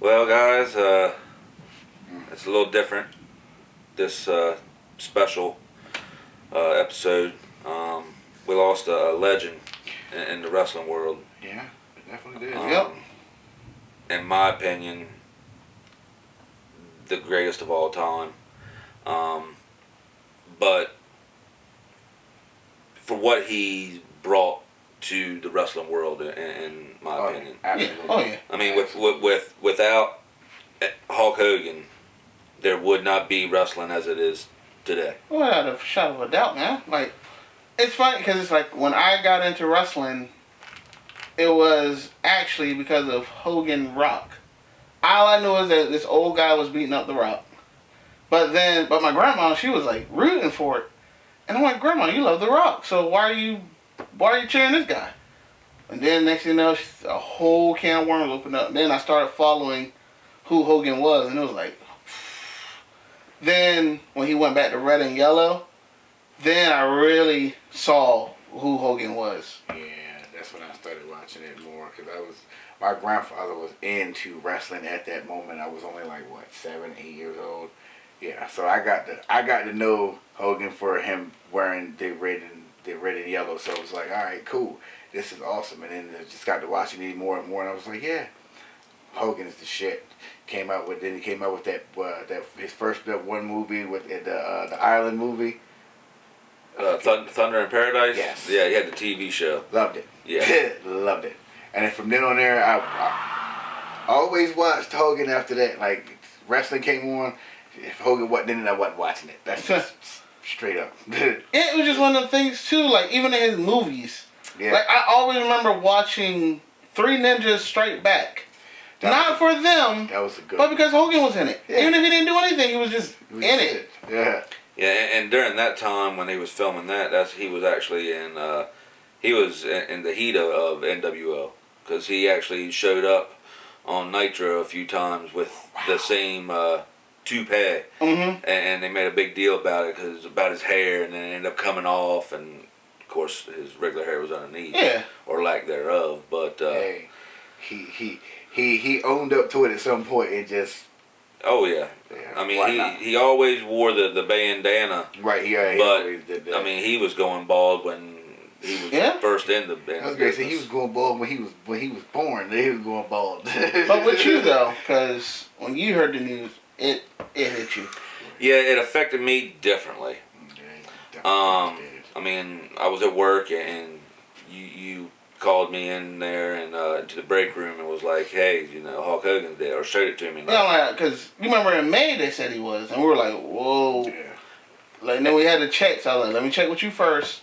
Well, guys, it's a little different. This special episode. We lost a legend in the wrestling world. Yeah, it definitely did. In my opinion, the greatest of all time. But for what he brought to the wrestling world, in my opinion. Absolutely. Oh yeah. I mean, without Hulk Hogan, there would not be wrestling as it is today. Without a shadow of a doubt, man. Like, it's funny because it's like when I got into wrestling, it was actually because of Hogan Rock. All I knew was that this old guy was beating up the Rock. But my grandma, she was like rooting for it. And I'm like, Grandma, you love the Rock, so why are you cheering this guy? And then next thing you know, a whole can of worms opened up. Then I started following who Hogan was, and it was like. Then when he went back to red and yellow, then I really saw who Hogan was. Yeah, that's when I started watching it more because my grandfather was into wrestling at that moment. I was only like 7, 8 years old. Yeah, so I got to know Hogan for him wearing the red and yellow. So it was like, all right, cool, this is awesome. And then I just got to watching it more and more, and I was like, yeah, Hogan is the shit. He came out with that his first one movie with the Island movie. Thunder in Paradise? Yes. Yeah, he had the TV show. Loved it. Yeah. Loved it. And then from then on there, I always watched Hogan after that. Like, wrestling came on, if Hogan wasn't in it, I wasn't watching it. That's just straight up. It was just one of the things, too, like, even in his movies. Yeah. Like, I always remember watching Three Ninjas Strike Back. Not for them, that was a good but because Hogan was in it. Yeah. Even if he didn't do anything, he was just in it. Yeah. Yeah, and during that time when he was filming he was actually in the heat of NWO, because he actually showed up on Nitro a few times with the same toupee, and they made a big deal about it because about his hair, and then it ended up coming off, and of course his regular hair was underneath, or lack thereof. But hey, he owned up to it at some point and just. Oh yeah. I mean he always wore the bandana. Right, yeah. But always did that. I mean he was going bald when he was first in the band. I was gonna say he was going bald when he was born. He was going bald. But with you though, because when you heard the news, it hit you. Yeah, it affected me differently. I mean, I was at work and you called me in there and to the break room and was like, hey, Hulk Hogan's dead, or showed it to me. Yeah, like, because you remember in May they said he was, and we were like, whoa. Yeah. Like, and then we had to check, so I was like, let me check with you first.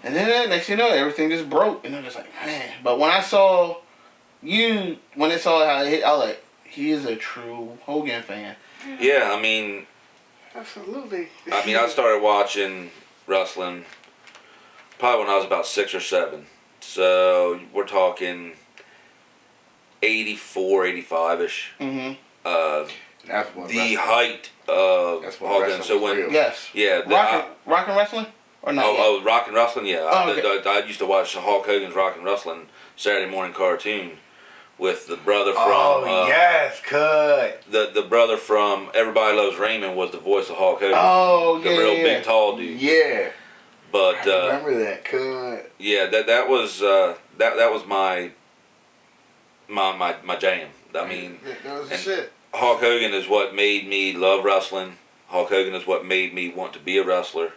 And then next thing you know, everything just broke, and I'm just like, man. But when I saw you, when I saw how it hit, I was like, he is a true Hogan fan. Yeah, I mean, absolutely. I started watching wrestling probably when I was about 6 or 7. So we're talking 84, 85-ish. Mm-hmm. That's when the height of Hogan. So when Rock and Wrestling or not? Oh, Rock and Wrestling. Yeah, okay. I used to watch Hulk Hogan's Rock and Wrestling Saturday morning cartoon with the brother from. Oh yes, cut. The brother from Everybody Loves Raymond was the voice of Hulk Hogan. Oh the real big tall dude. Yeah. But I remember that, cut. Yeah, that was my jam. I mean, that was the shit. Hulk Hogan is what made me love wrestling. Hulk Hogan is what made me want to be a wrestler.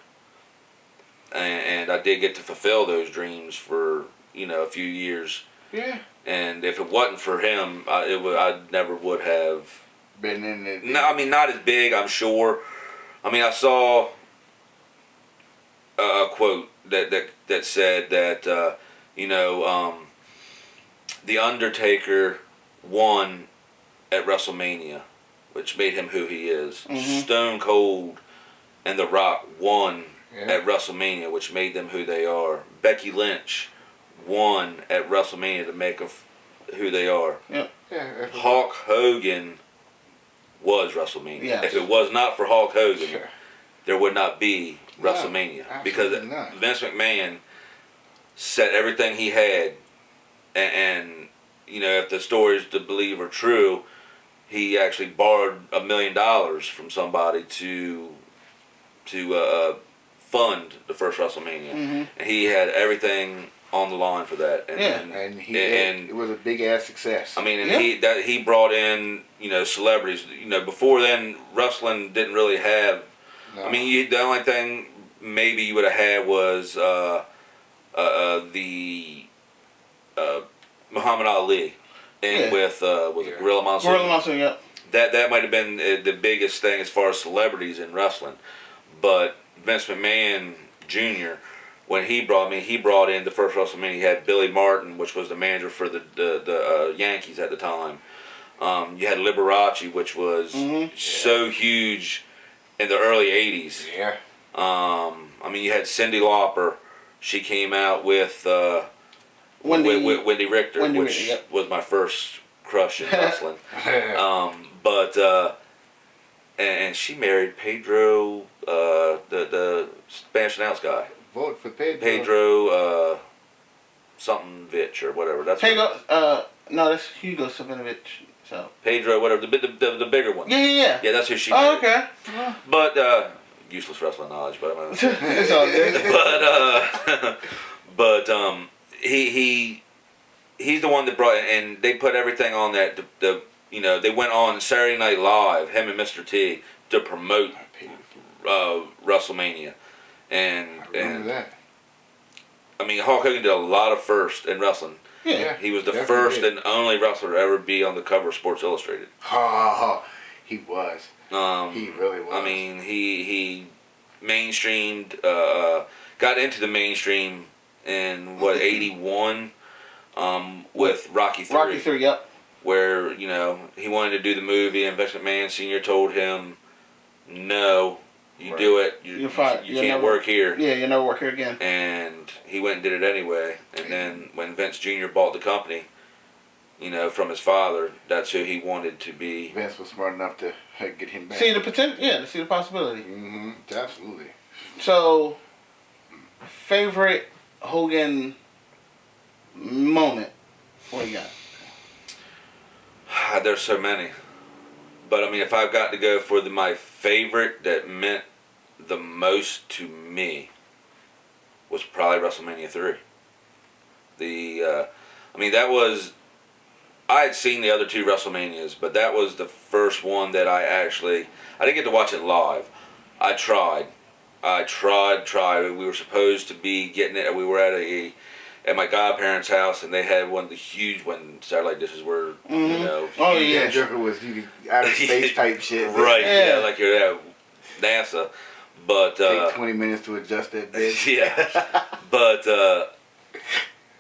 And I did get to fulfill those dreams for a few years. Yeah. And if it wasn't for him, I never would have been in it. No, I mean not as big, I'm sure. I mean I saw a quote that said that the Undertaker won at WrestleMania, which made him who he is. Mm-hmm. Stone Cold and The Rock won at WrestleMania, which made them who they are. Becky Lynch won at WrestleMania to make them who they are. Yep. Yeah. Hulk Hogan was WrestleMania. Yes. If it was not for Hulk Hogan, there would not be WrestleMania, because Vince McMahon set everything he had, and if the stories to believe are true, he actually borrowed $1 million from somebody to fund the first WrestleMania, and he had everything on the line for that. And, and it was a big ass success. I mean, and he brought in celebrities. Before then, wrestling didn't really have. No. I mean, the only thing maybe you would have had was the Muhammad Ali, and with Gorilla Monsoon. Gorilla Monsoon, yep. That might have been the biggest thing as far as celebrities in wrestling, but Vince McMahon Jr. when he brought in the first WrestleMania. He had Billy Martin, which was the manager for the Yankees at the time. You had Liberace, which was so huge in the early '80s. Yeah. I mean, you had Cyndi Lauper. She came out with Wendy Richter, which was my first crush in wrestling. And she married Pedro, the Spanish announce guy. Vote for Pedro. Pedro, something Vitch or whatever. That's Pedro. No, that's Hugo Savinovich. So Pedro, whatever, the bigger one. Yeah. Yeah, that's who she married. Oh, okay. But useless wrestling knowledge, but I'm gonna it's all good. but he's the one that brought, and they put everything on that. They went on Saturday Night Live, him and Mr. T, to promote WrestleMania, and I remember that. I mean, Hulk Hogan did a lot of firsts in wrestling. Yeah, he was the first and only wrestler to ever be on the cover of Sports Illustrated. He was. He really was. I mean, he mainstreamed, got into the mainstream in '81 with Rocky III. Rocky III, yep. Where he wanted to do the movie, and Vince McMahon Sr. told him, "No, you do it. You're fine. You can't work here. Yeah, you'll never work here again." And he went and did it anyway. And then when Vince Jr. bought the company, from his father, that's who he wanted to be. Vince was smart enough to get him back. See the potential, to see the possibility. Mm-hmm. Absolutely. So, favorite Hogan moment? What you got? There's so many, but I mean, if I've got to go for my favorite that meant the most to me, was probably WrestleMania 3. That was. I had seen the other two WrestleManias, but that was the first one that I didn't get to watch it live. I tried. We were supposed to be getting it. We were at my godparents' house, and they had one of the huge satellite dishes where, Oh, yeah. Joker was outer space type shit. Right, yeah, like you're at NASA. But take 20 minutes to adjust that bitch. Yeah. But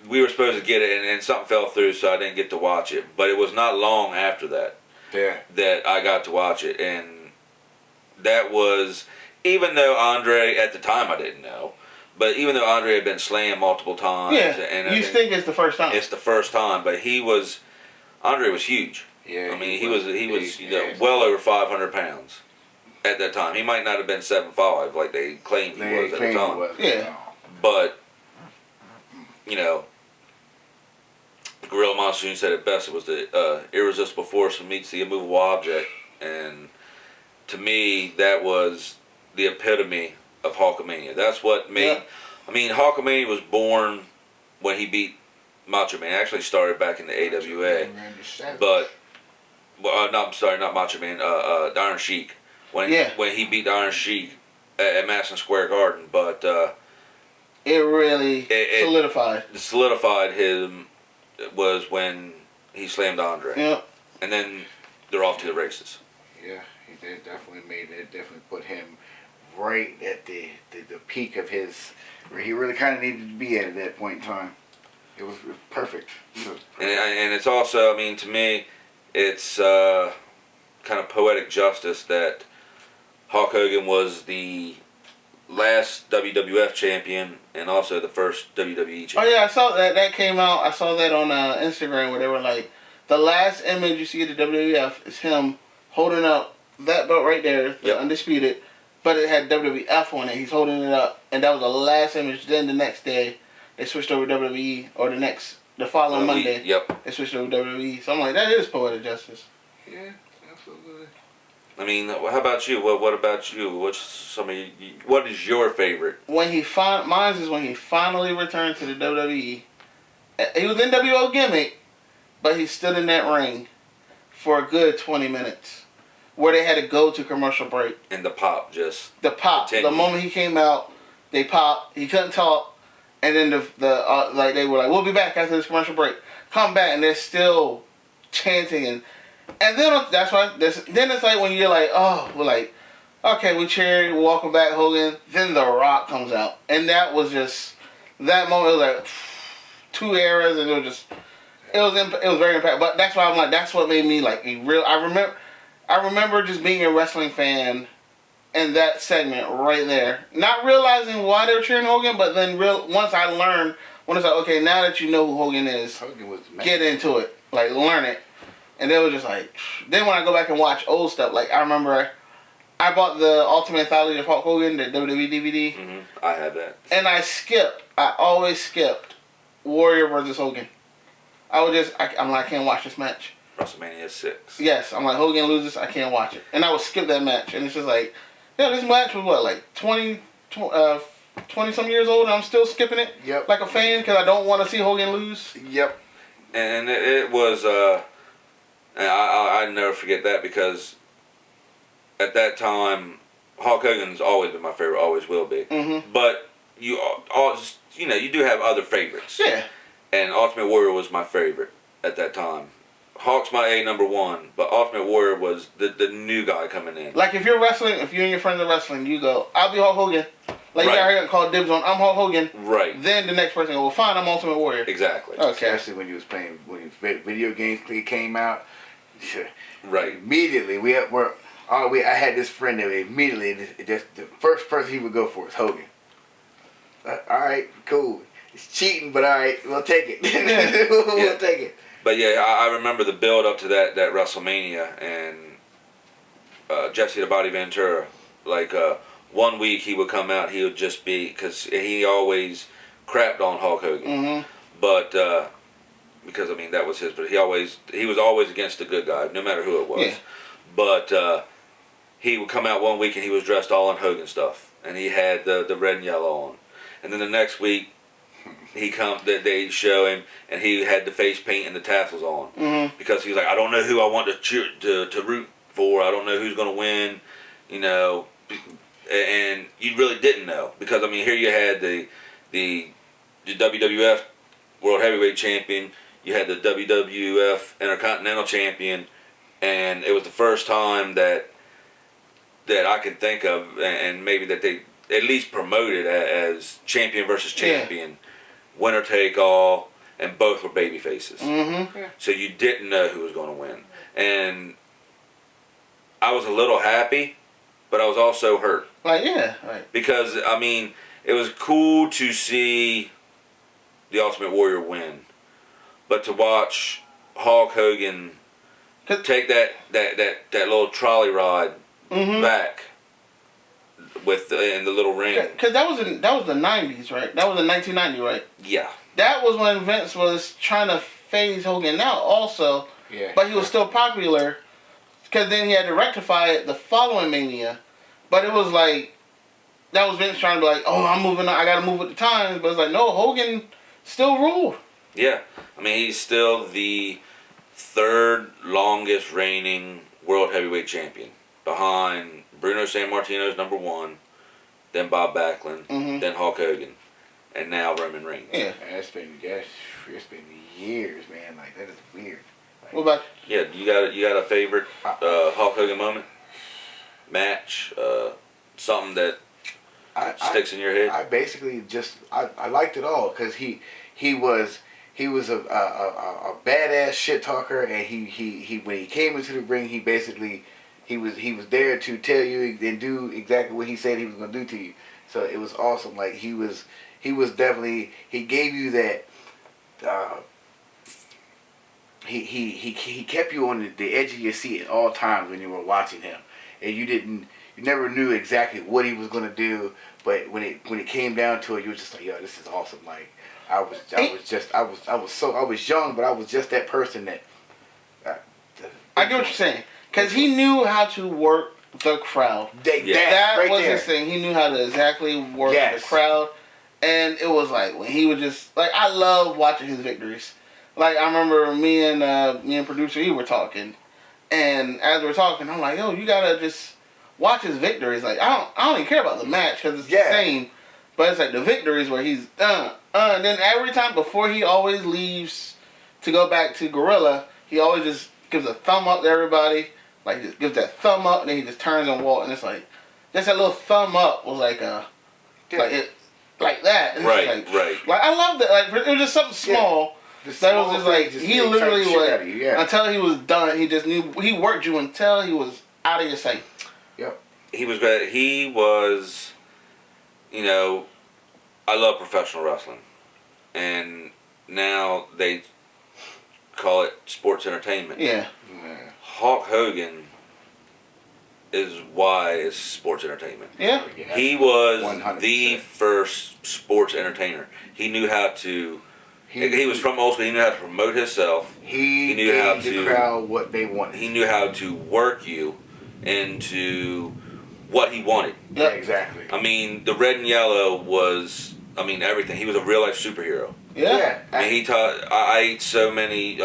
we were supposed to get it, and something fell through, so I didn't get to watch it. But it was not long after that that I got to watch it, and that was, even though Andre, at the time I didn't know, but even though Andre had been slammed multiple times, and you think it's the first time? It's the first time, but Andre was huge. Yeah, I mean, he was well over 500 pounds at that time. He might not have been 7'5" like they claimed he was at the time. Yeah, but Gorilla Monsoon said it best. It was the irresistible force that meets the immovable object, and to me, that was the epitome of Hulkamania. That's what made. Yeah. I mean, Hulkamania was born when he beat Macho Man. It actually started back in the AWA, but not Macho Man. The Iron Sheik. When he beat the Iron Sheik at Madison Square Garden, but it really solidified. Solidified him was when he slammed Andre. Yeah. And then they're off to the races. Yeah, he did definitely put him right at the peak of his, where he really kind of needed to be at that point in time. It was perfect. And it's also, I mean, to me, it's kind of poetic justice that Hulk Hogan was the last WWF champion and also the first WWE champion. Oh yeah, I saw that. That came out. I saw that on Instagram where they were like, the last image you see of the WWF is him holding up that belt right there, the Undisputed, but it had WWF on it. He's holding it up, and that was the last image. Then the next day, they switched over to WWE, or the following Monday, they switched over to WWE. So I'm like, that is poetic justice. Yeah, so good. I mean, how about you? What about you? What is your favorite? Mine is when he finally returned to the WWE. He was in WO gimmick, but he stood in that ring for a good 20 minutes, where they had to go to commercial break. And the pop just The pop. continued. The moment he came out, they popped. He couldn't talk, and then like they were like, "We'll be back after this commercial break." Come back, and they're still chanting and then that's why then it's like when you're like, oh, we're like, okay, we cheered, welcome back Hogan. Then The Rock comes out, and that was just that moment. It was like 2 eras, and it was very impactful. But that's why I'm like, that's what made me like a real. I remember just being a wrestling fan, and that segment right there, not realizing why they were cheering Hogan, but then once I learned, when it's like, okay, now that you know who Hogan is, Hogan was get into it, like learn it. And they were just like, then when I go back and watch old stuff, like I remember I bought the Ultimate Anthology of Hulk Hogan, the WWE DVD. Mm-hmm. I had that. And I always skipped Warrior versus Hogan. I'm like, I can't watch this match. WrestleMania 6. Yes, I'm like, Hogan loses, I can't watch it. And I would skip that match. And it's just like, yeah, this match was what, like 20 some years old, and I'm still skipping it? Yep. Like a fan, because I don't want to see Hogan lose? Yep. And it was, and I never forget that, because at that time, Hulk Hogan's always been my favorite, always will be. Mm-hmm. But you do have other favorites. Yeah. And Ultimate Warrior was my favorite at that time. Hulk's my number 1, but Ultimate Warrior was the new guy coming in. Like if you're wrestling, if you and your friends are wrestling, you go, I'll be Hulk Hogan. Like Right. you got here and call dibs on, I'm Hulk Hogan. Right. Then the next person go, well, fine, I'm Ultimate Warrior. Exactly. Okay. Especially when you was playing, video games came out. Right. Immediately, I had this friend that immediately, just the first person he would go for is Hogan. All right, cool. It's cheating, but all right, we'll take it. We'll take it. But yeah, I remember the build up to that WrestleMania, and Jesse the Body Ventura. Like 1 week he would come out, he would just be, because he always crapped on Hulk Hogan. Mm-hmm. But because I mean that was his, but he was always against the good guy, no matter who it was. Yeah. But he would come out 1 week and he was dressed all in Hogan stuff, and he had the red and yellow on, and then the next week they show him and he had the face paint and the tassels on, Mm-hmm. because he was like, I don't know who I want to cheer to root for. I don't know who's going to win, and you really didn't know, because I mean here you had the WWF World Heavyweight Champion, you had the WWF Intercontinental Champion, and it was the first time that I can think of, and maybe that they at least promoted as champion versus champion, winner take all, and both were baby faces. Mm-hmm. So you didn't know who was going to win, and I was a little happy, but I was also hurt. Like, yeah, right. Because, I mean, it was cool to see the Ultimate Warrior win, but to watch Hulk Hogan take that little trolley ride Mm-hmm. back in the little ring. Because that was the 90s, right? That was in 1990, right? Yeah. That was when Vince was trying to phase Hogan out also, Yeah. but he was still popular, because then he had to rectify it the following Mania. But it was like, that was Vince trying to be like, oh, I'm moving on, I gotta move with the times. But it's like, no, Hogan still ruled. Yeah. I mean, he's still the 3rd longest reigning World Heavyweight Champion, behind Bruno Sammartino's number 1, then Bob Backlund, Mm-hmm. then Hulk Hogan, and now Roman Reigns. Yeah. It's been years, man. Like, that is weird. Like, What about Yeah, you got a favorite Hulk Hogan moment, match, something that sticks in your head? I basically just I liked it all, because he was a badass shit talker, and he when he came into the ring, he was there to tell you and do exactly what he said he was gonna do to you. So it was awesome. Like he was definitely, he gave you that. He kept you on the edge of your seat at all times when you were watching him, and you never knew exactly what he was gonna do. But when it came down to it, you were just like, yo, this is awesome. Like I was young, but I was just that person that. I get what you're saying. because he knew how to work the crowd. That right was there. his thing. He knew how to exactly work Yes. the crowd, and it was like when he would just like I love watching his victories. Like I remember me and producer E were talking, and as we were talking, I'm like, yo, you gotta just watch his victories. Like I don't even care about the match because it's the same, but it's like the victories where he's and then every time before he always leaves to go back to Gorilla, he always just gives a thumb up to everybody. Like just gives that thumb up, and then he just turns and walks, and it's like just that little thumb up was like like that. And Right, it's like, right. Like I love that. Like it was just something small. That was just like he literally was until he was done. He just knew he worked you until he was out of your sight. Yep. He was great. He was, you know, I love professional wrestling, and now they call it sports entertainment. Yeah. Hulk Hogan is why it's sports entertainment. Yeah. He was 100%. the first sports entertainer. He knew how to. He was from old school. He knew how to promote himself. He knew gave how the to crowd what they wanted. He knew how to work you into what he wanted. Yeah, exactly. I mean, the red and yellow was, I mean, everything. He was a real life superhero. Yeah. I mean, he taught. I ate so many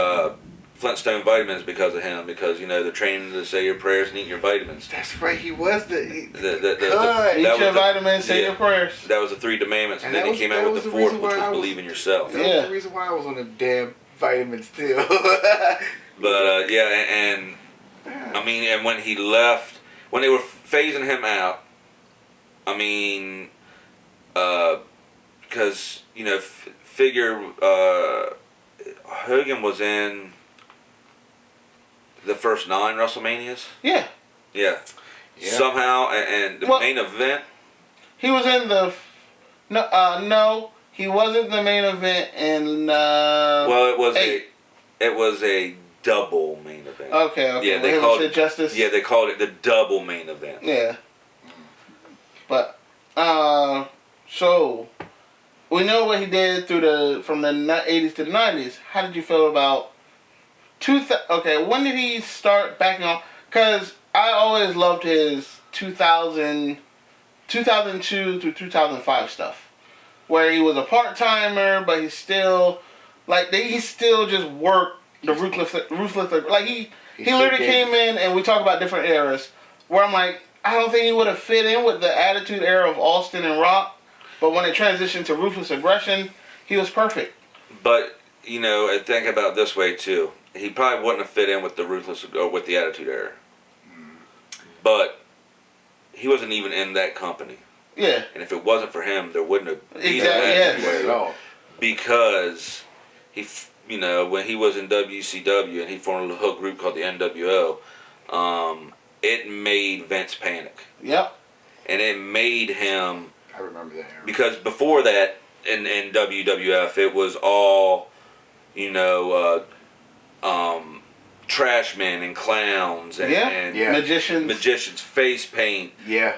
Flintstone vitamins because of him. Because the training to say your prayers and eat your vitamins. That's right. He was the Eat your vitamins, say your prayers. That was the 3 commandments, and then he came out with the 4th, which was believe in yourself. That was the reason why I was on the damn vitamins too. But and I mean, and when he left, when they were phasing him out, I mean, because figure Hogan was in the first 9 WrestleManias. Yeah. Yeah. Somehow, and the main event. He was in the no, he wasn't the main event in well, it was 8. it was a double main event. Okay. Yeah, they called it Justice. Yeah, they called it the double main event. Yeah. But so we know what he did from the 80s to the 90s. How did you feel about okay, when did he start backing off? Because I always loved his 2002 through 2005 stuff, where he was a part-timer, but he still just worked the ruthless. Like he literally came in, and we talk about different eras, where I'm like, I don't think he would have fit in with the Attitude Era of Austin and Rock, but when it transitioned to Ruthless Aggression, he was perfect. But think about it this way too. He probably wouldn't have fit in with the Ruthless or with the Attitude Era. But he wasn't even in that company. Yeah. And if it wasn't for him, there wouldn't have exactly yes. at all. Because he, when he was in WCW and he formed a whole group called the NWO, it made Vince panic. Yep. And it made him. I remember that era. Because before that, in WWF, it was all, trash men and clowns and magicians, face paint. Yeah.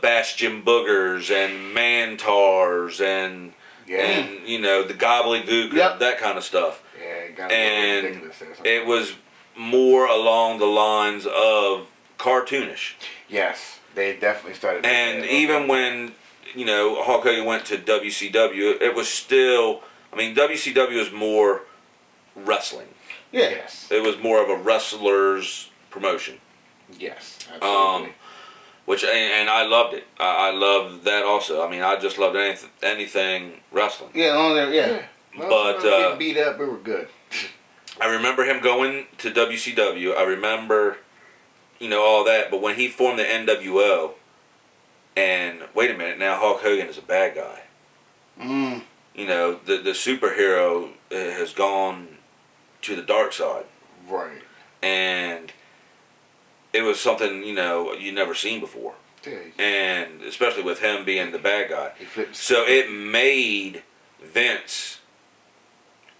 Bastion boogers and mantars and the gobbledygook, that kind of stuff. Yeah, it got ridiculous. It was more along the lines of cartoonish. Yes, they definitely started. And even when Hulk Hogan went to WCW, it was still. I mean, WCW was more wrestling. Yeah. Yes. It was more of a wrestler's promotion. Yes. Absolutely. Which and I loved it. I loved that also. I mean, I just loved anything wrestling. Yeah. But getting beat up, we were good. I remember him going to WCW. I remember, all that. But when he formed the NWO, and wait a minute, now Hulk Hogan is a bad guy. The superhero has gone to the dark side. Right. And it was something, you never seen before. Yeah. And especially with him being the bad guy. So it made Vince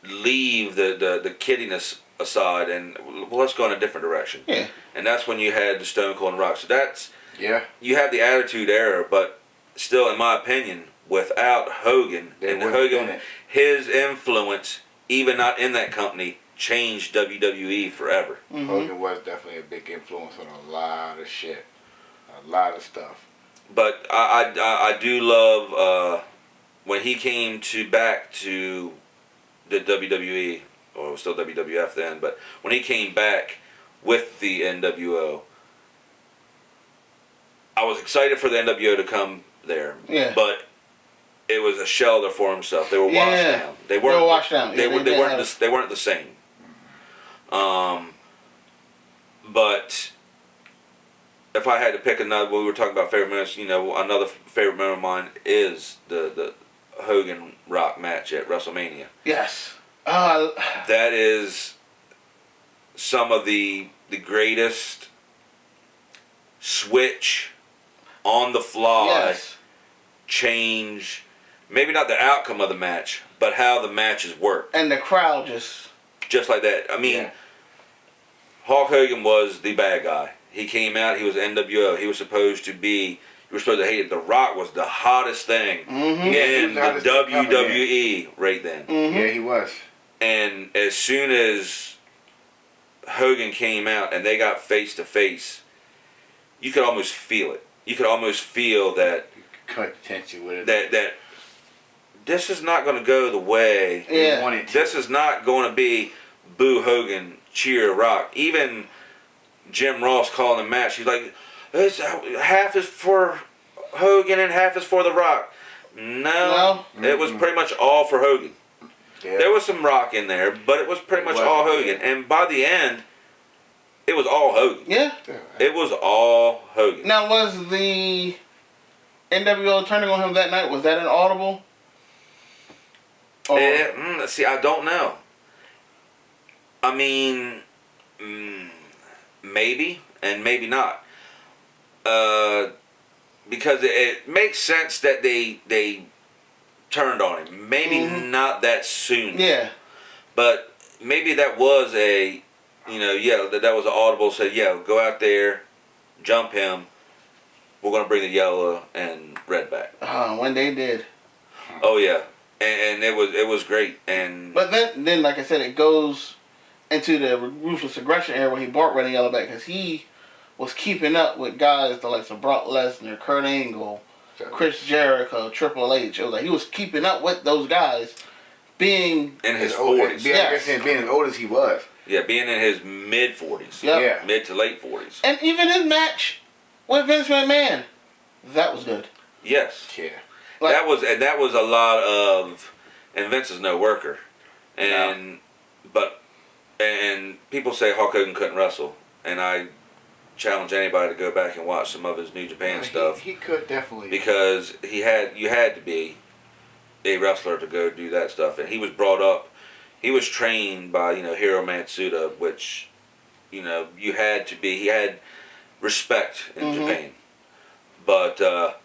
leave the kiddiness aside and let's go in a different direction. Yeah. And that's when you had the Stone Cold and Rock. So that's you have the Attitude Era, but still, in my opinion, without Hogan his influence, even not in that company, changed WWE forever. Mm-hmm. Hogan was definitely a big influence on a lot of shit, a lot of stuff. But I do love when he came back to the WWE, or it was still WWF then, but when he came back with the NWO, I was excited for the NWO to come there. Yeah. But it was a shelter for himself. They were washed down. They were washed down. They weren't the same. But if I had to pick another, when we were talking about favorite moments, another favorite moment of mine is the Hogan Rock match at WrestleMania. Yes. That is some of the greatest switch on the fly change. Maybe not the outcome of the match, but how the matches work. And the crowd just like that. I mean, Hulk Hogan was the bad guy. He came out. He was NWO. He was supposed to be. You were supposed to hate it. The Rock was the hottest thing in the WWE right then. Mm-hmm. Yeah, he was. And as soon as Hogan came out and they got face to face, you could almost feel it. You could almost feel that. Cut the tension with it. That this is not going to go the way you want it to. This is not going to be boo Hogan, cheer Rock. Even Jim Ross calling the match, he's like, half is for Hogan and half is for the Rock. No, it was pretty much all for Hogan. Yeah. There was some Rock in there, but it was pretty much all Hogan. And by the end, it was all Hogan. Yeah. It was all Hogan. Now, was the NWO turning on him that night, was that an audible? See, I don't know. I mean, maybe and maybe not. Because it makes sense that they turned on him. Maybe not that soon. Yeah. But maybe that was that was an audible. Said, go out there, jump him. We're gonna bring the yellow and red back. When they did. Oh yeah, and it was great. And but then like I said, it goes into the ruthless aggression era when he brought red and yellow back, because he was keeping up with guys the likes of Brock Lesnar, Kurt Angle, Chris Jericho, Triple H. It was like he was keeping up with those guys, being in his 40s. Being as old as he was. Yeah, being in his mid 40s. Yep. Yeah, mid to late 40s. And even his match with Vince McMahon, that was good. Yes. Yeah. Like, that was a lot of, and Vince is no worker, and people say Hulk Hogan couldn't wrestle, and I challenge anybody to go back and watch some of his New Japan stuff. He could definitely, because you had to be a wrestler to go do that stuff, and he was brought up. He was trained by Hiro Matsuda, which you had to be. He had respect in Japan, but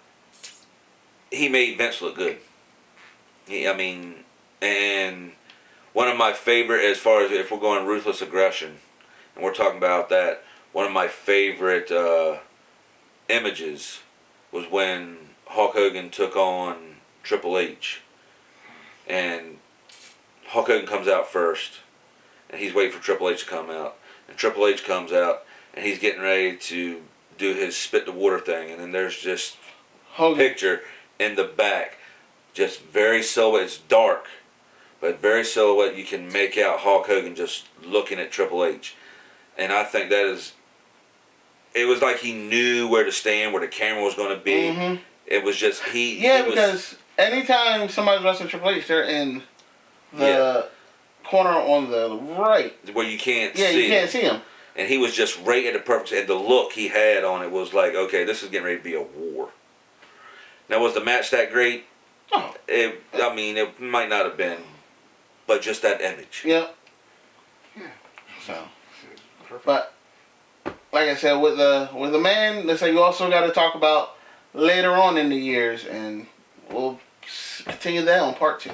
he made Vince look good. And one of my favorite, as far as if we're going ruthless aggression, and we're talking about that, one of my favorite images was when Hulk Hogan took on Triple H, and Hulk Hogan comes out first, and he's waiting for Triple H to come out, and Triple H comes out, and he's getting ready to do his spit the water thing, and then there's just Hogan. Picture in the back, just very silhouette. It's dark, but very silhouette. You can make out Hulk Hogan just looking at Triple H, and I think that is. It was like he knew where to stand, where the camera was going to be. It was just because anytime somebody's wrestling Triple H, they're in the corner on the right, where you can't see. Yeah, you can't see him. And he was just right at the perfect, and the look he had on it was like, okay, this is getting ready to be a war. Now, was the match that great? Oh. It might not have been, but just that image. Yeah. So, but like I said, with the man, let's say you also got to talk about later on in the years, and we'll continue that on part 2.